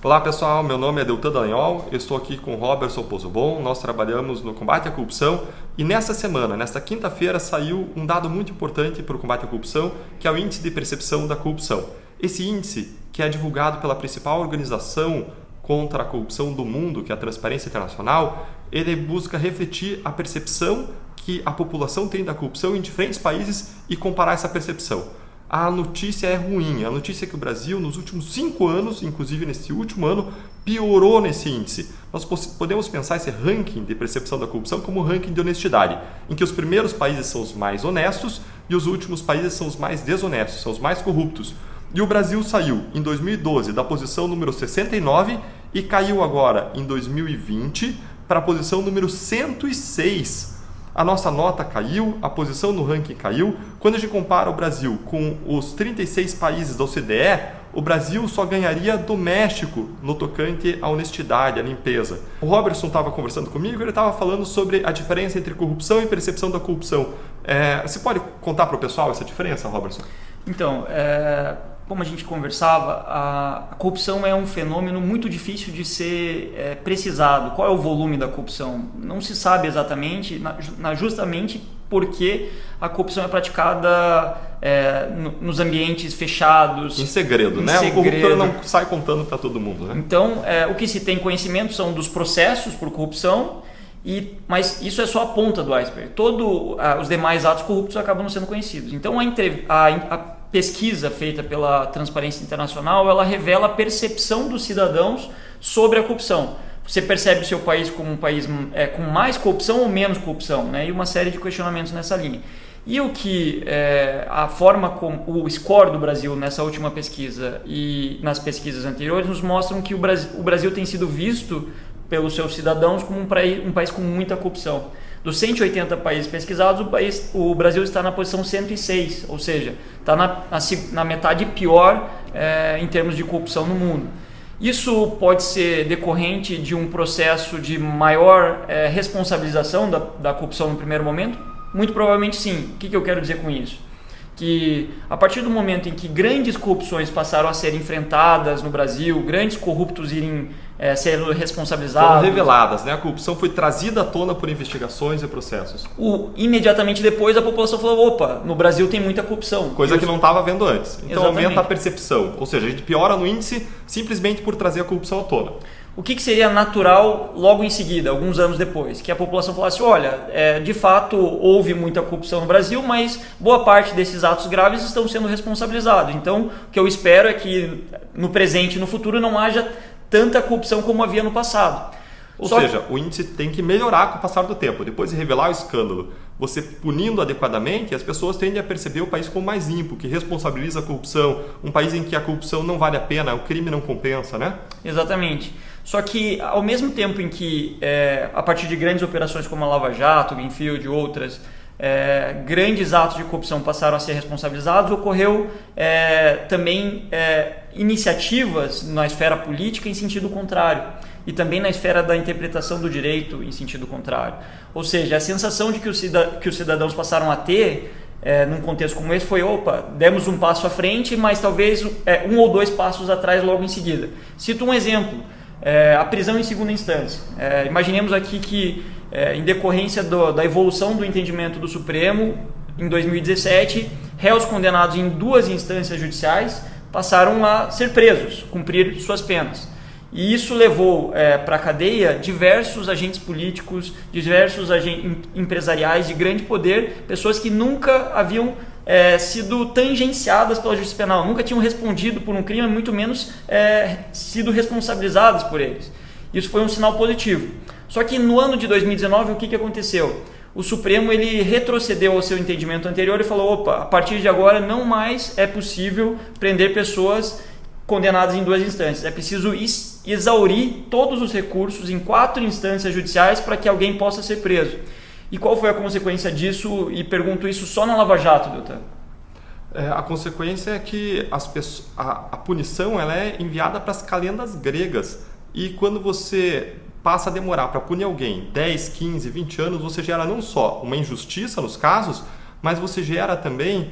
Olá pessoal, meu nome é Deltan Dallagnol, eu estou aqui com Robertson Pozobon, nós trabalhamos no combate à corrupção e nesta semana, nesta quinta-feira, saiu um dado muito importante para o combate à corrupção, que é o Índice de Percepção da Corrupção. Esse índice, que é divulgado pela principal organização contra a corrupção do mundo, que é a Transparência Internacional, ele busca refletir a percepção que a população tem da corrupção em diferentes países e comparar essa percepção. A notícia é ruim, a notícia é que o Brasil nos últimos 5 anos, inclusive nesse último ano, piorou nesse índice. Nós podemos pensar esse ranking de percepção da corrupção como um ranking de honestidade, em que os primeiros países são os mais honestos e os últimos países são os mais desonestos, são os mais corruptos. E o Brasil saiu em 2012 da posição número 69 e caiu agora em 2020 para a posição número 106. A nossa nota caiu, a posição no ranking caiu. Quando a gente compara o Brasil com os 36 países da OCDE, o Brasil só ganharia do México no tocante à honestidade, à limpeza. O Robertson estava conversando comigo, ele estava falando sobre a diferença entre corrupção e percepção da corrupção. Você pode contar para o pessoal essa diferença, Robertson? Então, como a gente conversava, a corrupção é um fenômeno muito difícil de ser precisado. Qual é o volume da corrupção? Não se sabe exatamente, justamente porque a corrupção é praticada nos ambientes fechados. Em segredo, né? O corruptor não sai contando para todo mundo, né? Então, o que se tem conhecimento são dos processos por corrupção, mas isso é só a ponta do iceberg. Todos os demais atos corruptos acabam não sendo conhecidos. Então, a pesquisa feita pela Transparência Internacional, ela revela a percepção dos cidadãos sobre a corrupção. Você percebe o seu país como um país com mais corrupção ou menos corrupção, né? E uma série de questionamentos nessa linha. E a forma como o score do Brasil nessa última pesquisa e nas pesquisas anteriores nos mostram que o Brasil tem sido visto pelos seus cidadãos como um país com muita corrupção. Dos 180 países pesquisados, o Brasil está na posição 106, ou seja, está na metade pior em termos de corrupção no mundo. Isso pode ser decorrente de um processo de maior responsabilização da corrupção no primeiro momento? Muito provavelmente sim. O que eu quero dizer com isso? Que a partir do momento em que grandes corrupções passaram a ser enfrentadas no Brasil, grandes corruptos irem ser responsabilizados... Foram reveladas, né? A corrupção foi trazida à tona por investigações e processos. Imediatamente depois a população falou, opa, no Brasil tem muita corrupção. Coisa que não estava vendo antes. Então Exatamente. Aumenta a percepção. Ou seja, a gente piora no índice simplesmente por trazer a corrupção à tona. O que seria natural logo em seguida, alguns anos depois? Que a população falasse, olha, de fato houve muita corrupção no Brasil, mas boa parte desses atos graves estão sendo responsabilizados. Então, o que eu espero é que no presente e no futuro não haja tanta corrupção como havia no passado. Ou seja, o índice tem que melhorar com o passar do tempo. Depois de revelar o escândalo, você punindo adequadamente, as pessoas tendem a perceber o país como mais limpo, que responsabiliza a corrupção, um país em que a corrupção não vale a pena, o crime não compensa, né? Exatamente. Só que, ao mesmo tempo em que, a partir de grandes operações como a Lava Jato, Greenfield e outras, grandes atos de corrupção passaram a ser responsabilizados, ocorreu também iniciativas na esfera política em sentido contrário e também na esfera da interpretação do direito em sentido contrário. Ou seja, a sensação de que os cidadãos passaram a ter num contexto como esse foi, opa, demos um passo à frente, mas talvez 1 ou 2 passos atrás logo em seguida. Cito um exemplo. A prisão em segunda instância. Imaginemos aqui que, em decorrência da evolução do entendimento do Supremo, em 2017, réus condenados em 2 instâncias judiciais passaram a ser presos, cumprir suas penas. E isso levou para a cadeia diversos agentes políticos, diversos agentes empresariais de grande poder, pessoas que nunca haviam sido tangenciadas pela justiça penal, nunca tinham respondido por um crime, muito menos sido responsabilizadas por eles. Isso foi um sinal positivo. Só que no ano de 2019, o que aconteceu? O Supremo ele retrocedeu ao seu entendimento anterior e falou, opa, a partir de agora não mais é possível prender pessoas condenadas em 2 instâncias. É preciso exaurir todos os recursos em 4 instâncias judiciais para que alguém possa ser preso. E qual foi a consequência disso? E pergunto isso só na Lava Jato, Deltan. A consequência é que a punição ela é enviada para as calendas gregas. E quando você passa a demorar para punir alguém 10, 15, 20 anos, você gera não só uma injustiça nos casos, mas você gera também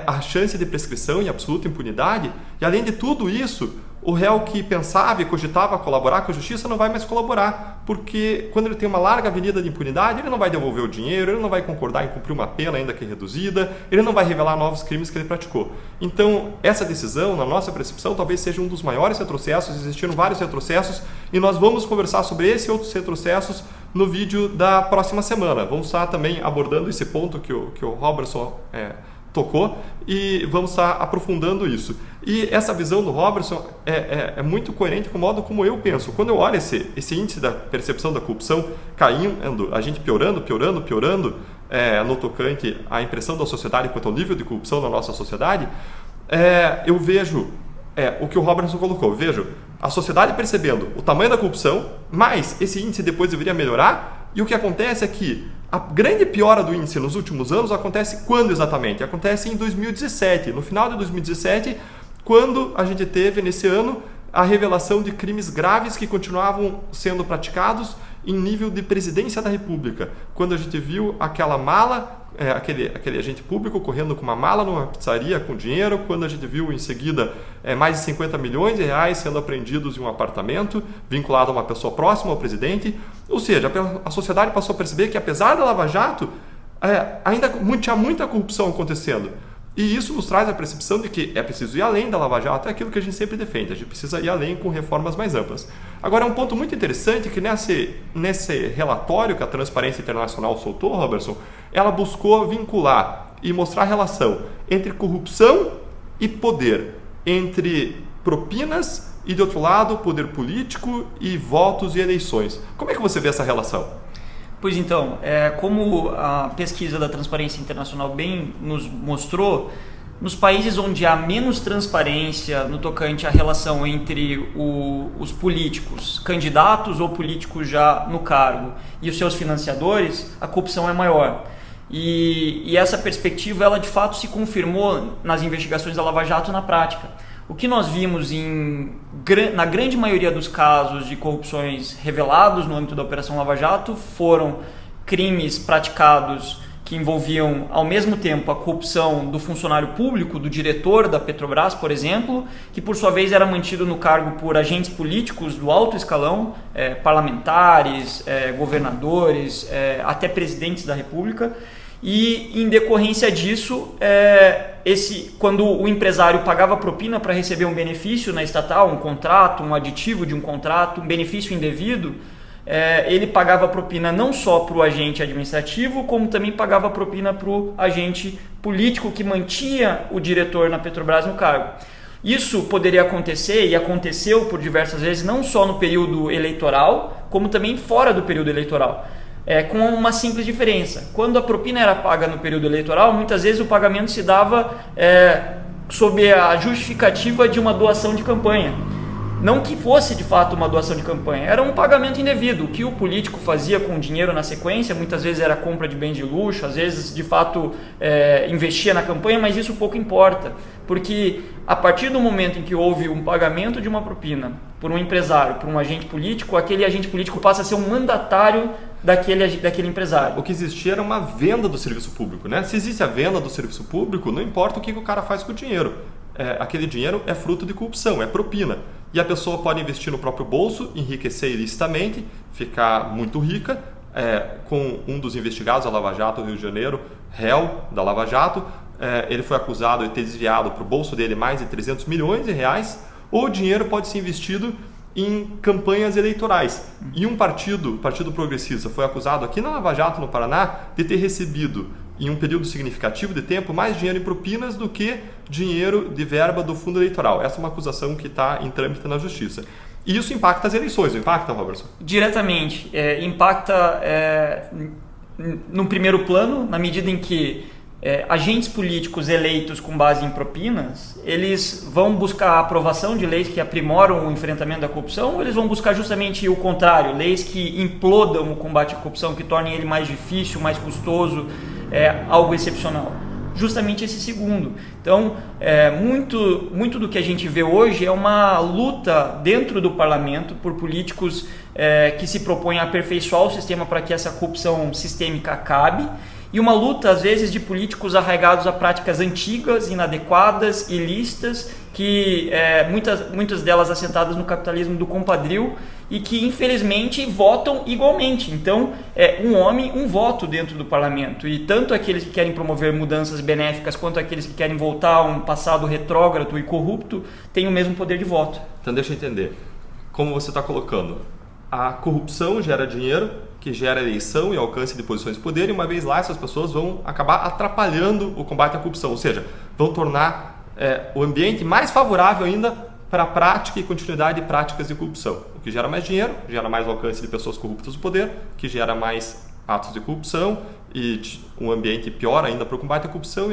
a chance de prescrição e absoluta impunidade. E além de tudo isso, o réu que pensava e cogitava colaborar com a justiça não vai mais colaborar, porque quando ele tem uma larga avenida de impunidade, ele não vai devolver o dinheiro, ele não vai concordar em cumprir uma pena ainda que reduzida, ele não vai revelar novos crimes que ele praticou. Então, essa decisão, na nossa percepção, talvez seja um dos maiores retrocessos, existiram vários retrocessos, e nós vamos conversar sobre esse e outros retrocessos no vídeo da próxima semana. Vamos estar também abordando esse ponto que o Robertson tocou e vamos estar aprofundando isso. E essa visão do Robertson é muito coerente com o modo como eu penso. Quando eu olho esse índice da percepção da corrupção caindo, a gente piorando no tocante à impressão da sociedade quanto ao nível de corrupção na nossa sociedade, eu vejo o que o Robertson colocou. Vejo a sociedade percebendo o tamanho da corrupção, mas esse índice depois deveria melhorar, e o que acontece é que a grande piora do índice nos últimos anos acontece quando exatamente? Acontece em 2017, no final de 2017, quando a gente teve, nesse ano, a revelação de crimes graves que continuavam sendo praticados em nível de presidência da República. Quando a gente viu aquela mala, aquele agente público correndo com uma mala numa pizzaria com dinheiro, quando a gente viu em seguida mais de 50 milhões de reais sendo apreendidos em um apartamento vinculado a uma pessoa próxima ao presidente. Ou seja, a sociedade passou a perceber que, apesar da Lava Jato, ainda tinha muita corrupção acontecendo. E isso nos traz a percepção de que é preciso ir além da Lava Jato, é aquilo que a gente sempre defende, a gente precisa ir além com reformas mais amplas. Agora, um ponto muito interessante é que nesse relatório que a Transparência Internacional soltou, Robertson, ela buscou vincular e mostrar a relação entre corrupção e poder, entre propinas e, de outro lado, poder político e votos e eleições. Como é que você vê essa relação? Pois então, como a pesquisa da Transparência Internacional bem nos mostrou, nos países onde há menos transparência no tocante à relação entre os políticos, candidatos ou políticos já no cargo, e os seus financiadores, a corrupção é maior. E essa perspectiva, ela de fato se confirmou nas investigações da Lava Jato na prática. O que nós vimos na grande maioria dos casos de corrupções revelados no âmbito da Operação Lava Jato foram crimes praticados que envolviam ao mesmo tempo a corrupção do funcionário público, do diretor da Petrobras, por exemplo, que por sua vez era mantido no cargo por agentes políticos do alto escalão, parlamentares, governadores, até presidentes da República. E em decorrência disso, quando o empresário pagava propina para receber um benefício na estatal, um contrato, um aditivo de um contrato, um benefício indevido, ele pagava propina não só para o agente administrativo, como também pagava propina para o agente político que mantinha o diretor na Petrobras no cargo. Isso poderia acontecer e aconteceu por diversas vezes, não só no período eleitoral, como também fora do período eleitoral. Com uma simples diferença. Quando a propina era paga no período eleitoral, muitas vezes o pagamento se dava sob a justificativa de uma doação de campanha. Não que fosse de fato uma doação de campanha, era um pagamento indevido. O que o político fazia com o dinheiro na sequência, muitas vezes era compra de bens de luxo, às vezes de fato investia na campanha, mas isso pouco importa. Porque a partir do momento em que houve um pagamento de uma propina por um empresário, por um agente político, aquele agente político passa a ser um mandatário daquele empresário. O que existia era uma venda do serviço público, né? Se existe a venda do serviço público, não importa o que o cara faz com o dinheiro. Aquele dinheiro é fruto de corrupção, é propina. E a pessoa pode investir no próprio bolso, enriquecer ilicitamente, ficar muito rica, com um dos investigados da Lava Jato, Rio de Janeiro, réu da Lava Jato, ele foi acusado de ter desviado para o bolso dele mais de 300 milhões de reais, ou o dinheiro pode ser investido em campanhas eleitorais. E um partido progressista, foi acusado aqui na Lava Jato, no Paraná, de ter recebido, em um período significativo de tempo, mais dinheiro em propinas do que dinheiro de verba do fundo eleitoral. Essa é uma acusação que está em trâmite na Justiça. E isso impacta as eleições, não impacta, Robertson? Diretamente. Impacta no primeiro plano, na medida em que agentes políticos eleitos com base em propinas, eles vão buscar a aprovação de leis que aprimoram o enfrentamento da corrupção, ou eles vão buscar justamente o contrário, leis que implodam o combate à corrupção, que tornem ele mais difícil, mais custoso, algo excepcional. Justamente esse segundo. Então, muito do que a gente vê hoje é uma luta dentro do parlamento por políticos que se propõem a aperfeiçoar o sistema para que essa corrupção sistêmica acabe, e uma luta, às vezes, de políticos arraigados a práticas antigas, inadequadas, ilícitas que muitas delas assentadas no capitalismo do compadrio e que infelizmente votam igualmente. Então, um homem, um voto dentro do parlamento, e tanto aqueles que querem promover mudanças benéficas quanto aqueles que querem voltar a um passado retrógrado e corrupto têm o mesmo poder de voto. Então deixa eu entender, como você está colocando, a corrupção gera dinheiro, que gera eleição e alcance de posições de poder, e uma vez lá essas pessoas vão acabar atrapalhando o combate à corrupção, ou seja, vão tornar o ambiente mais favorável ainda para a prática e continuidade de práticas de corrupção, o que gera mais dinheiro, gera mais alcance de pessoas corruptas no poder, que gera mais atos de corrupção e um ambiente pior ainda para o combate à corrupção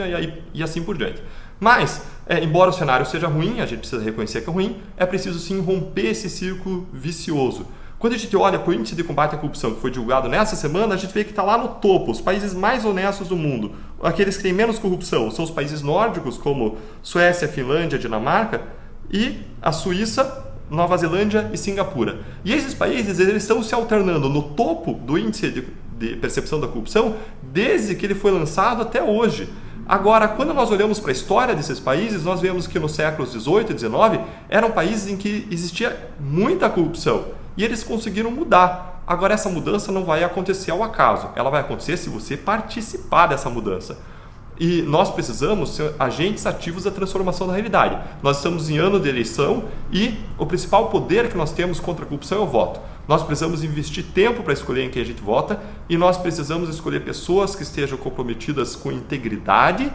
e assim por diante. Mas, embora o cenário seja ruim, a gente precisa reconhecer que é ruim, é preciso sim romper esse círculo vicioso. Quando a gente olha para o índice de combate à corrupção que foi divulgado nessa semana, a gente vê que está lá no topo, os países mais honestos do mundo. Aqueles que têm menos corrupção são os países nórdicos, como Suécia, Finlândia, Dinamarca, e a Suíça, Nova Zelândia e Singapura. E esses países eles estão se alternando no topo do índice de percepção da corrupção desde que ele foi lançado até hoje. Agora, quando nós olhamos para a história desses países, nós vemos que nos séculos 18 e 19 eram países em que existia muita corrupção. E eles conseguiram mudar. Agora, essa mudança não vai acontecer ao acaso. Ela vai acontecer se você participar dessa mudança. E nós precisamos ser agentes ativos da transformação da realidade. Nós estamos em ano de eleição e o principal poder que nós temos contra a corrupção é o voto. Nós precisamos investir tempo para escolher em quem a gente vota e nós precisamos escolher pessoas que estejam comprometidas com integridade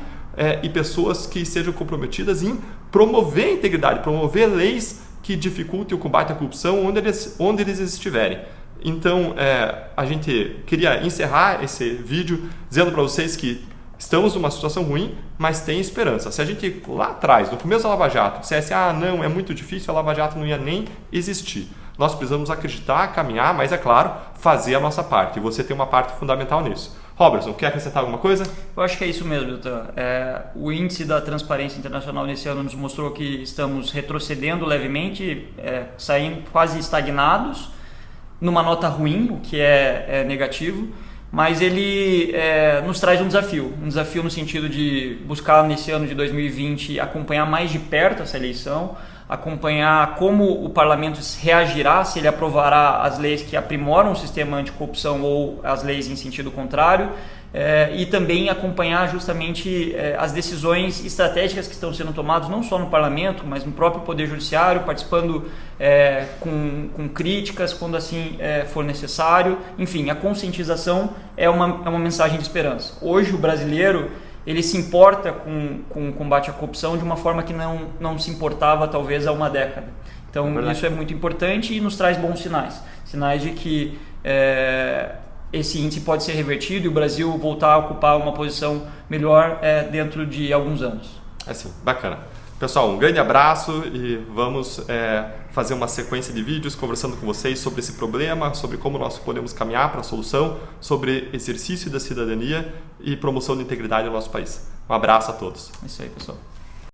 e pessoas que estejam comprometidas em promover a integridade, promover leis que dificultem o combate à corrupção onde eles estiverem. Então, a gente queria encerrar esse vídeo dizendo para vocês que estamos numa situação ruim, mas tem esperança. Se a gente lá atrás, no começo da Lava Jato, dissesse não, é muito difícil, a Lava Jato não ia nem existir. Nós precisamos acreditar, caminhar, mas é claro, fazer a nossa parte. E você tem uma parte fundamental nisso. Robertson, quer acrescentar alguma coisa? Eu acho que é isso mesmo, doutor. O índice da transparência internacional nesse ano nos mostrou que estamos retrocedendo levemente, saindo quase estagnados, numa nota ruim, o que é negativo, mas ele nos traz um desafio no sentido de buscar nesse ano de 2020 acompanhar mais de perto essa eleição, acompanhar como o parlamento reagirá, se ele aprovará as leis que aprimoram o sistema anticorrupção ou as leis em sentido contrário, e também acompanhar justamente as decisões estratégicas que estão sendo tomadas não só no parlamento, mas no próprio Poder Judiciário, participando com críticas quando assim for necessário. Enfim, a conscientização é uma mensagem de esperança. Hoje o brasileiro ele se importa com o combate à corrupção de uma forma que não se importava talvez há uma década. Então isso é muito importante e nos traz bons sinais. Sinais de que esse índice pode ser revertido e o Brasil voltar a ocupar uma posição melhor dentro de alguns anos. Assim, bacana. Pessoal, um grande abraço e vamos fazer uma sequência de vídeos conversando com vocês sobre esse problema, sobre como nós podemos caminhar para a solução, sobre exercício da cidadania e promoção da integridade no nosso país. Um abraço a todos. É isso aí, pessoal.